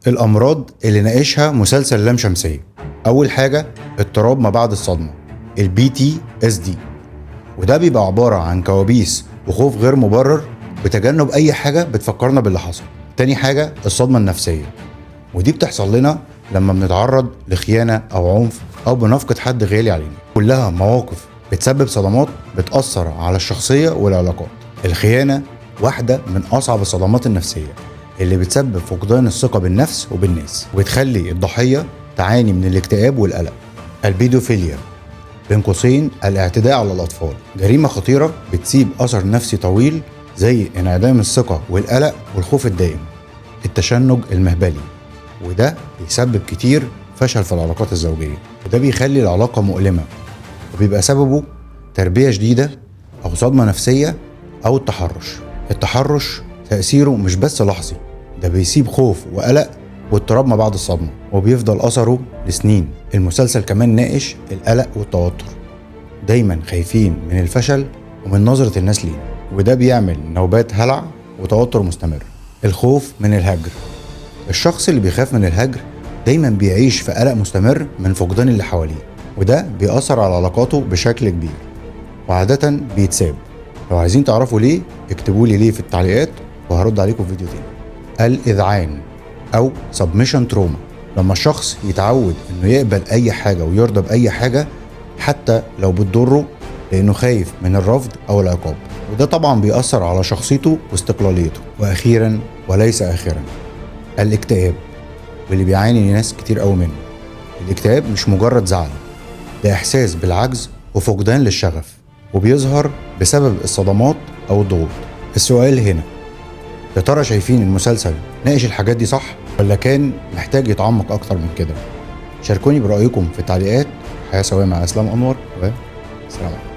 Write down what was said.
الأمراض اللي ناقشها مسلسل لام شمسية. أول حاجة اضطراب ما بعد الصدمة، PTSD، وده بيبقى عبارة عن كوابيس وخوف غير مبرر بتجنب أي حاجة بتفكرنا باللي حصل. تاني حاجة الصدمة النفسية، ودي بتحصل لنا لما بنتعرض لخيانة أو عنف أو بنفقد حد غالي علينا. كلها مواقف بتسبب صدمات بتأثر على الشخصية والعلاقات. الخيانة واحدة من أصعب الصدمات النفسية اللي بتسبب فقدان الثقة بالنفس وبالناس، وبتخلي الضحية تعاني من الاكتئاب والقلق. البيدوفيليا بين قوسين الاعتداء على الأطفال، جريمة خطيرة بتسيب أثر نفسي طويل زي انعدام الثقة والقلق والخوف الدائم. التشنج المهبلي، وده بيسبب كتير فشل في العلاقات الزوجية، وده بيخلي العلاقة مؤلمة، وبيبقى سببه تربية جديدة أو صدمة نفسية أو التحرش. التحرش تأثيره مش بس لحظي، ده بيسيب خوف وقلق واضطراب ما بعد الصدمة، وبيفضل أثره لسنين. المسلسل كمان ناقش القلق والتوتر، دايما خايفين من الفشل ومن نظرة الناس لينا، وده بيعمل نوبات هلع وتوتر مستمر. الخوف من الهجر، الشخص اللي بيخاف من الهجر دايما بيعيش في قلق مستمر من فقدان اللي حواليه، وده بيأثر على علاقاته بشكل كبير، وعادة بيتساب. لو عايزين تعرفوا ليه اكتبوا لي ليه في التعليقات وهرد عليكم في فيديو تاني. الإذعان أو سبميشن تروما، لما الشخص يتعود إنه يقبل أي حاجة ويرضى بأي حاجة حتى لو بتضره، لأنه خايف من الرفض أو العقاب، وده طبعا بيأثر على شخصيته واستقلاليته. وأخيرا وليس آخرا الاكتئاب، واللي بيعاني ناس كتير قوي منه. الاكتئاب مش مجرد زعل، ده إحساس بالعجز وفقدان للشغف، وبيظهر بسبب الصدمات أو الضغوط. السؤال هنا، يا ترى شايفين المسلسل ناقش الحاجات دي صح ولا كان محتاج يتعمق أكتر من كده؟ شاركوني برأيكم في التعليقات. حياة سوية مع إسلام أنور، والسلام عليكم.